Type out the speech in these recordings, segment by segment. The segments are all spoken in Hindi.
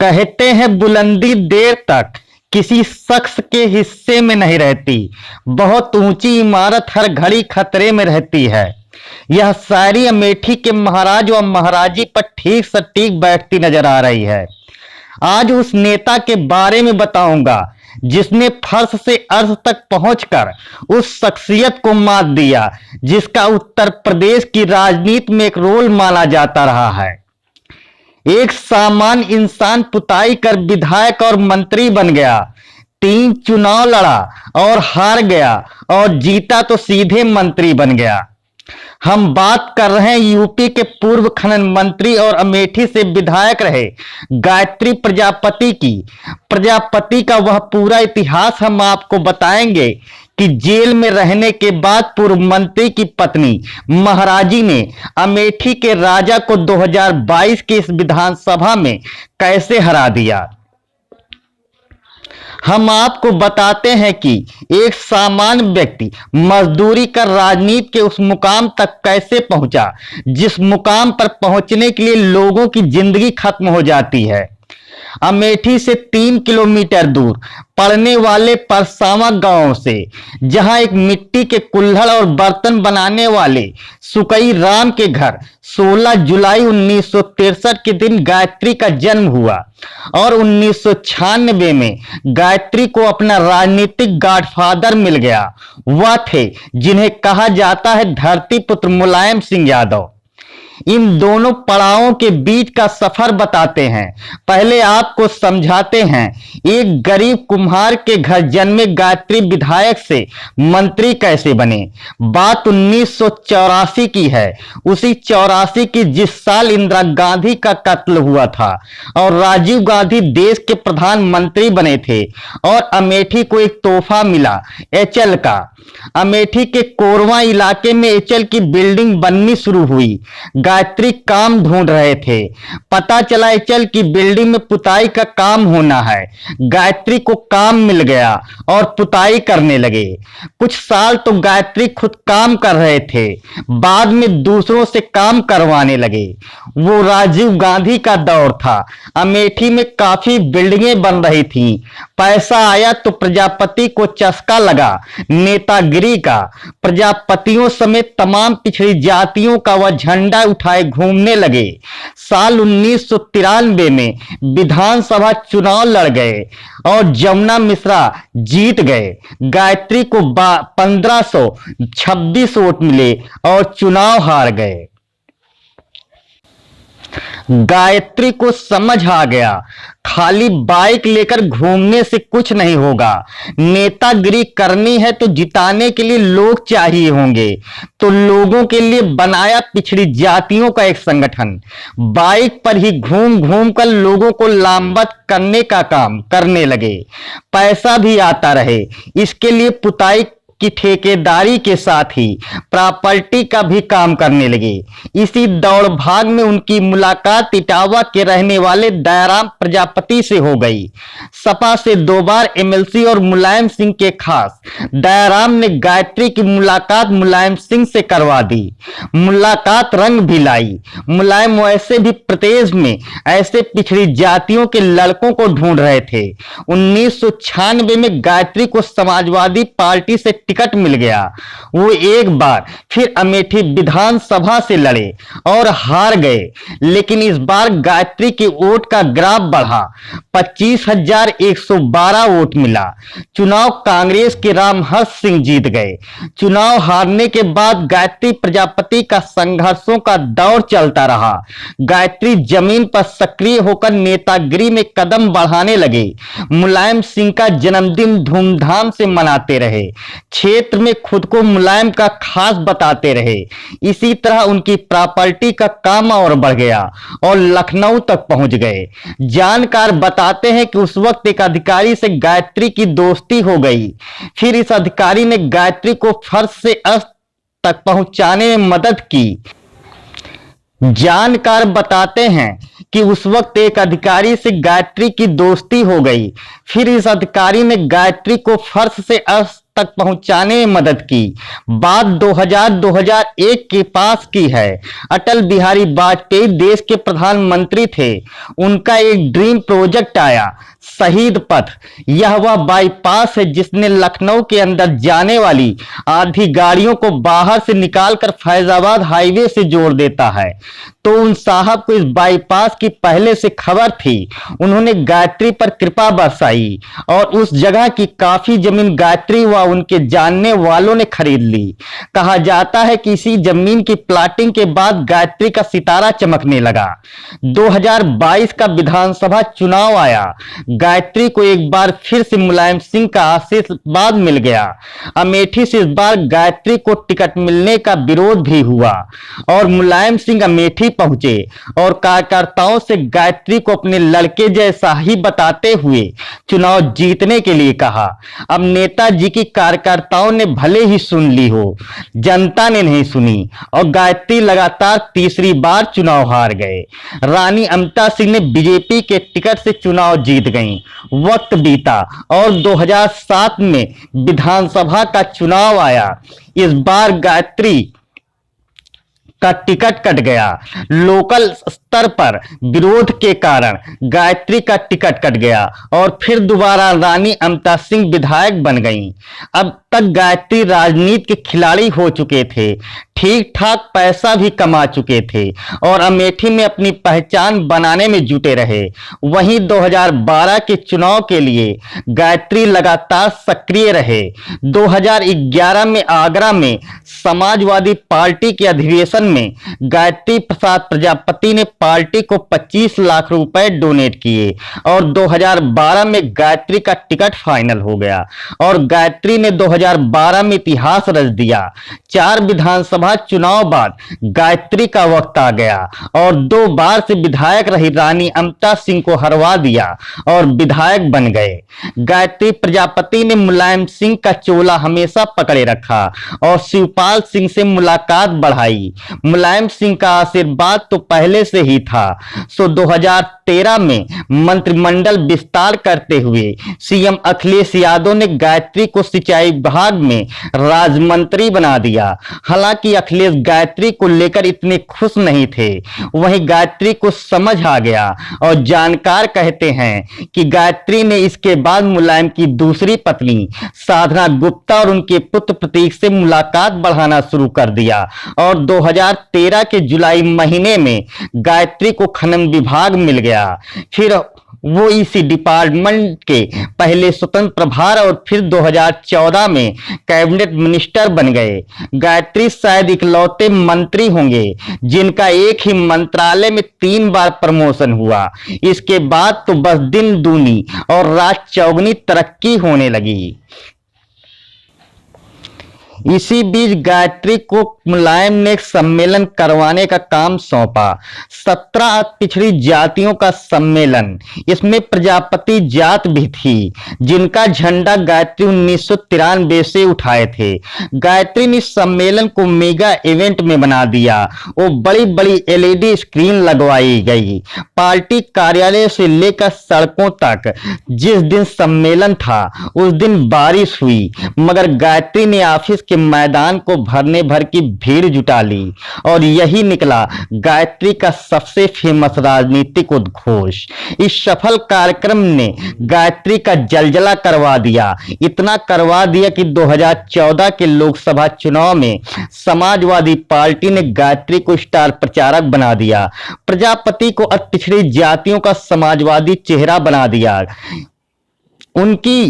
कहते हैं बुलंदी देर तक किसी शख्स के हिस्से में नहीं रहती, बहुत ऊंची इमारत हर घड़ी खतरे में रहती है। यह शायरी अमेठी के महाराज व महाराजी पर ठीक सटीक बैठती नजर आ रही है। आज उस नेता के बारे में बताऊंगा जिसने फर्श से अर्श तक पहुंचकर उस शख्सियत को मात दिया जिसका उत्तर प्रदेश की राजनीति में एक रोल माना जाता रहा है। एक सामान्य इंसान पुताई कर विधायक और मंत्री बन गया, 3 चुनाव लड़ा और हार गया, और जीता तो सीधे मंत्री बन गया। हम बात कर रहे हैं यूपी के पूर्व खनन मंत्री और अमेठी से विधायक रहे गायत्री प्रजापति की। प्रजापति का वह पूरा इतिहास हम आपको बताएंगे कि जेल में रहने के बाद पूर्व मंत्री की पत्नी महाराजी ने अमेठी के राजा को 2022 के इस विधानसभा में कैसे हरा दिया। हम आपको बताते हैं कि एक सामान्य व्यक्ति मजदूरी कर राजनीति के उस मुकाम तक कैसे पहुंचा जिस मुकाम पर पहुंचने के लिए लोगों की जिंदगी खत्म हो जाती है। अमेठी से 3 किलोमीटर दूर पड़ने वाले परसावा गांव से, जहां एक मिट्टी के कुल्हड़ और बर्तन बनाने वाले सुकई राम के घर 16 जुलाई 1963 के दिन गायत्री का जन्म हुआ और 1996 में गायत्री को अपना राजनीतिक गॉडफादर मिल गया। वह थे जिन्हें कहा जाता है धरती पुत्र मुलायम सिंह यादव। इन दोनों पड़ावों के बीच का सफर बताते हैं। पहले आपको समझाते हैं एक गरीब कुम्हार के घर जन्मे गायत्री विधायक से मंत्री कैसे बने। बात 1984 की है, उसी 84 की जिस साल इंदिरा गांधी का कत्ल हुआ था और राजीव गांधी देश के प्रधानमंत्री बने थे और अमेठी को एक तोहफा मिला एचएल का। अमेठी के कोरवा इलाके में एचएल की बिल्डिंग बननी शुरू हुई। गायत्री काम ढूंढ रहे थे, पता चला एचएल की बिल्डिंग में पुताई का काम होना है। गायत्री को काम मिल गया और पुताई करने लगे। कुछ साल तो गायत्री खुद काम कर रहे थे, बाद में दूसरों से काम करवाने लगे। वो राजीव गांधी का दौर था, अमेठी में काफी बिल्डिंगें बन रही थीं। पैसा आया तो प्रजापति को चस्का लगा नेतागिरी का। प्रजापतियों समेत तमाम पिछड़ी जातियों का वह झंडा उठाए घूमने लगे। साल 1993 में विधानसभा चुनाव लड़ गए और जमुना मिश्रा जीत गए। गायत्री को 1526 वोट मिले और चुनाव हार गए। गायत्री को समझ आ गया खाली बाइक लेकर घूमने से कुछ नहीं होगा, नेतागिरी करनी है तो जिताने के लिए लोग चाहिए होंगे। तो लोगों के लिए बनाया पिछड़ी जातियों का एक संगठन। बाइक पर ही घूम घूम कर लोगों को लामबंद करने का काम करने लगे। पैसा भी आता रहे, इसके लिए पुताई की ठेकेदारी के साथ ही प्रॉपर्टी का भी काम करने लगे। इसी दौड़ भाग में उनकी मुलाकात इटावा के रहने वाले दयाराम प्रजापति से हो गई। सपा से 2 बार एमएलसी और मुलायम सिंह के खास दयाराम ने गायत्री की मुलाकात मुलायम सिंह से करवा दी। मुलाकात रंग भी लाई। मुलायम वैसे भी प्रदेश में ऐसे पिछड़ी जातियों के लड़कों को ढूंढ रहे थे। 1996 में गायत्री को समाजवादी पार्टी से टिकट मिल गया। वो एक बार फिर अमेठी विधानसभा से लड़े और हार गए, लेकिन इस बार गायत्री के वोट का ग्राफ बढ़ा, 25,112 वोट मिला। चुनाव कांग्रेस के रामहर्ष सिंह जीत गए। चुनाव हारने के बाद गायत्री प्रजापति का संघर्षों का दौर चलता रहा। गायत्री जमीन पर सक्रिय होकर नेतागिरी में कदम बढ़ाने लगे। मुलायम सिंह का जन्मदिन धूमधाम से मनाते रहे, क्षेत्र में खुद को मुलायम का खास बताते रहे। इसी तरह उनकी प्रॉपर्टी का काम और बढ़ गया और लखनऊ तक पहुंच गए। जानकार बताते हैं कि उस वक्त एक अधिकारी से गायत्री की दोस्ती हो गई। फिर इस अधिकारी ने गायत्री को फर्श से अर्श तक पहुंचाने में मदद की। जानकार बताते हैं कि उस वक्त एक अधिकारी से गायत्री की दोस्ती हो गई। फिर इस अधिकारी ने गायत्री को फर्श से अर्श तक पहुंचाने में मदद की। बात 2000-2001 के पास की है। अटल बिहारी वाजपेयी देश के प्रधानमंत्री थे। उनका एक ड्रीम प्रोजेक्ट आया, शहीद पथ। यह वह बाईपास है जिसने लखनऊ के अंदर जाने वाली आधी गाड़ियों को बाहर से निकालकर फैजाबाद हाईवे से जोड़ देता है। तो उन साहब को इस बाईपास की पहले से खबर थी। उन्होंने गायत्री पर कृपा बरसाई और उस जगह की काफी जमीन गायत्री व उनके जानने वालों ने खरीद ली। कहा जाता है कि इसी जमीन की प्लाटिंग के बाद गायत्री का सितारा चमकने लगा। 2022 का विधानसभा चुनाव आया। गायत्री को एक बार फिर से मुलायम सिंह का आशीर्वाद मिल गया। अमेठी से इस बार गायत्री को टिकट मिलने का विरोध भी हुआ और मुलायम सिंह अमेठी पहुंचे और कार्यकर्ताओं से गायत्री को अपने लड़के जैसा ही बताते हुए चुनाव जीतने के लिए कहा। अब नेताजी की कार्यकर्ताओं ने भले ही सुन ली हो, जनता ने नहीं सुनी और गायत्री लगातार तीसरी बार चुनाव हार गए। रानी अमता सिंह ने बीजेपी के टिकट से चुनाव जीत गईं। वक्त बीता और 2007 में विधानसभा का चुनाव आया। इस बार गायत्री का टिकट कट गया। लोकल स्तर पर विरोध के कारण गायत्री का टिकट कट गया और फिर दोबारा रानी अमता सिंह विधायक बन गईं। अब तक गायत्री राजनीति के खिलाड़ी हो चुके थे, ठीक ठाक पैसा भी कमा चुके थे और अमेठी में अपनी पहचान बनाने में जुटे रहे। वहीं 2012 के चुनाव के लिए गायत्री लगातार सक्रिय रहे। 2011 में आगरा में समाजवादी पार्टी के अधिवेशन में गायत्री प्रसाद प्रजापति ने पार्टी को 25 लाख रुपए डोनेट किए और 2012 में गायत्री का टिकट फाइनल हो गया और गायत्री ने 2012 में इतिहास रच दिया। 4 विधानसभा चुनाव बाद गायत्री का वक्त आ गया और 2 बार से विधायक रही रानी अमता सिंह को हरवा दिया और विधायक बन गए। गायत्री प्रजापति ने मुलायम सिंह का चोला हमेशा पकड़े रखा और शिवपाल सिंह से मुलाकात बढ़ाई। मुलायम सिंह का आशीर्वाद तो पहले से ही था। 2013 में मंत्रिमंडल विस्तार करते हुए सीएम अखिलेश यादव ने गायत्री को सिंचाई विभाग में राज्य मंत्री बना दिया। हालांकि अखिलेश गायत्री को लेकर इतने खुश नहीं थे। वहीं गायत्री को समझ आ गया और जानकार कहते हैं कि गायत्री ने इसके बाद मुलायम की दूसरी पत्नी साधना गुप्ता और उनके पुत्र प्रतीक से मुलाकात बढ़ाना शुरू कर दिया और 2013 के जुलाई महीने में गायत्री को खनन विभाग मिल गया। फिर वो इसी डिपार्टमेंट के पहले स्वतंत्र प्रभार और फिर 2014 में कैबिनेट मिनिस्टर बन गए। गायत्री शायद इकलौते मंत्री होंगे जिनका एक ही मंत्रालय में 3 बार प्रमोशन हुआ। इसके बाद तो बस दिन दूनी और रात चौगुनी तरक्की होने लगी। इसी बीच गायत्री को मुलायम ने एक सम्मेलन करवाने का काम सौंपा। 17 पिछड़ी जातियों का सम्मेलन। इसमें प्रजापति जात भी थी जिनका झंडा गायत्री 1993 से उठाए थे। गायत्री ने सम्मेलन को मेगा इवेंट में बना दिया। वो बड़ी बड़ी एलईडी स्क्रीन लगवाई गई। पार्टी कार्यालय से लेकर सड़कों तक। जिस दिन सम्मेलन था उस दिन बारिश हुई, मगर गायत्री ने ऑफिस के मैदान को भरने भर की भीड़ जुटा ली और यही निकला गायत्री का सबसे फेमस राजनीतिक उद्घोष। इस सफल कार्यक्रम ने गायत्री का जलजला करवा दिया। इतना करवा दिया कि 2014 के लोकसभा चुनाव में समाजवादी पार्टी ने गायत्री को स्टार प्रचारक बना दिया। प्रजापति को पिछड़ी जातियों का समाजवादी चेहरा बना दिया। उनकी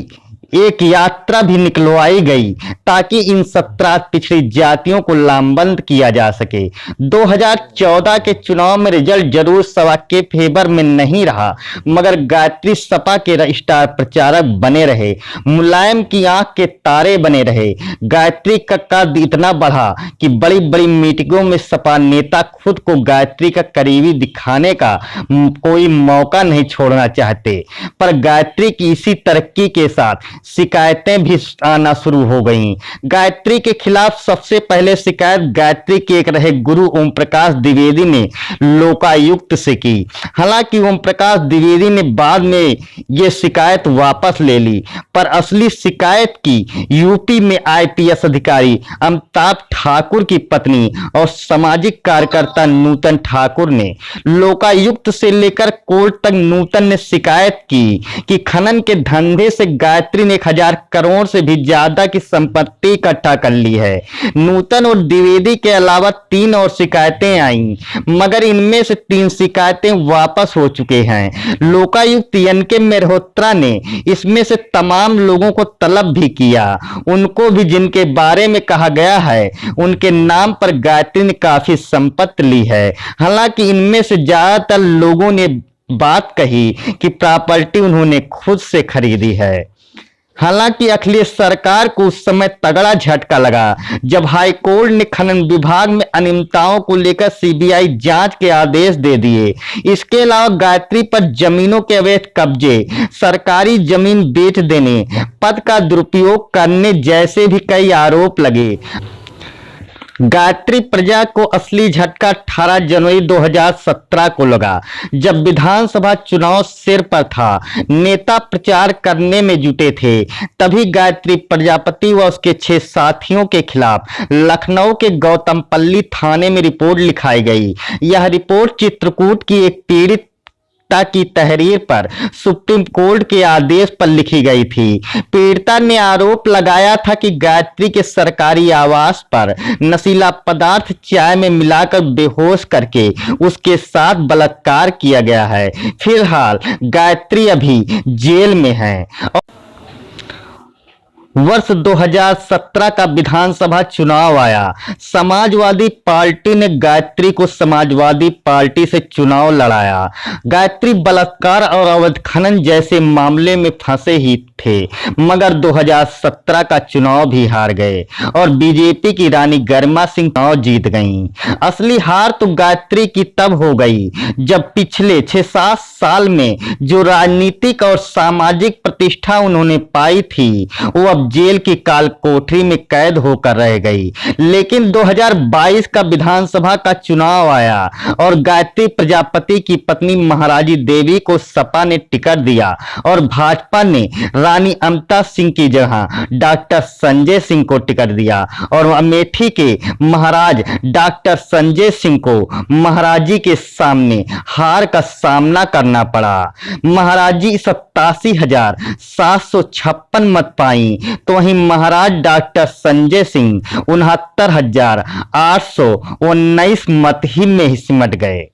एक यात्रा भी निकलवाई गई ताकि इन 17 पिछड़ी जातियों को लामबंद किया जा सके। 2014 के चुनाव में रिजल्ट जरूर सपा के फेवर में नहीं रहा, मगर गायत्री सपा के स्टार प्रचारक बने रहे। मुलायम की आंख के तारे बने रहे। गायत्री का कद इतना बढ़ा कि बड़ी बड़ी मीटिंगों में सपा नेता खुद को गायत्री का करीबी दिखाने का कोई मौका नहीं छोड़ना चाहते। पर गायत्री की इसी तरक्की के साथ शिकायतें भी आना शुरू हो गईं। गायत्री के खिलाफ सबसे पहले शिकायत गायत्री के एक रहे गुरु ओम प्रकाश द्विवेदी ने लोकायुक्त से की। हालांकि ओम प्रकाश द्विवेदी ने बाद में ये शिकायत वापस ले ली, पर असली शिकायत की यूपी में आईपीएस अधिकारी अमिताभ ठाकुर की पत्नी और सामाजिक कार्यकर्ता नूतन ठाकुर ने। लोकायुक्त से लेकर कोर्ट तक नूतन ने शिकायत की कि खनन के धंधे से गायत्री ने 1000 करोड़ से भी ज्यादा की संपत्ति इकट्ठा कर ली है। नूतन और द्विवेदी के अलावा 3 और शिकायतें आईं, मगर इनमें से 3 शिकायतें वापस हो चुके हैं। लोकायुक्त एनके मेहरोत्रा ने इसमें से तमाम लोगों को तलब भी किया, उनको भी जिनके बारे में कहा गया है उनके नाम पर गायत्री ने काफी संपत्ति ली है। हालांकि इनमें से ज्यादातर लोगों ने बात कही कि प्रॉपर्टी उन्होंने खुद से खरीदी है। हालांकि अखिलेश सरकार को उस समय तगड़ा झटका लगा जब हाई कोर्ट ने खनन विभाग में अनियमितताओं को लेकर सीबीआई जांच के आदेश दे दिए। इसके अलावा गायत्री पर जमीनों के अवैध कब्जे, सरकारी जमीन बेच देने, पद का दुरुपयोग करने जैसे भी कई आरोप लगे। गायत्री प्रजा को असली झटका 18 जनवरी 2017 को लगा, जब विधानसभा चुनाव सिर पर था। नेता प्रचार करने में जुटे थे, तभी गायत्री प्रजापति व उसके 6 साथियों के खिलाफ लखनऊ के गौतमपल्ली थाने में रिपोर्ट लिखाई गई। यह रिपोर्ट चित्रकूट की एक पीड़ित की तहरीर पर सुप्रीम कोर्ट के आदेश पर लिखी गई थी। पीड़िता ने आरोप लगाया था कि गायत्री के सरकारी आवास पर नशीला पदार्थ चाय में मिलाकर बेहोश करके उसके साथ बलात्कार किया गया है। फिलहाल गायत्री अभी जेल में है। वर्ष 2017 का विधानसभा चुनाव आया। समाजवादी पार्टी ने गायत्री को समाजवादी पार्टी से चुनाव लड़ाया। गायत्री बलात्कार और अवैध खनन जैसे मामले में फंसे ही थे, मगर 2017 का चुनाव भी हार गए और बीजेपी की रानी गरिमा सिंह चुनाव जीत गईं। असली हार तो गायत्री की तब हो गई जब पिछले 6-7 साल में जो राजनीतिक और सामाजिक प्रतिष्ठा उन्होंने पाई थी वो अब जेल की काल कोठरी में कैद होकर रह गई। लेकिन 2022 का विधानसभा का चुनाव आया और गायत्री प्रजापति की पत्नी महाराजी देवी को सपा ने टिकट दिया और भाजपा ने रानी अमृता सिंह की जगह डॉक्टर संजय सिंह को टिकट दिया और अमेठी के महाराज डॉक्टर संजय सिंह को महाराजी के सामने हार का सामना करना पड़ा। महाराजी 87,756 मत पाई, तो वहीं महाराज डॉक्टर संजय सिंह 69,819 मत ही में सिमट गए।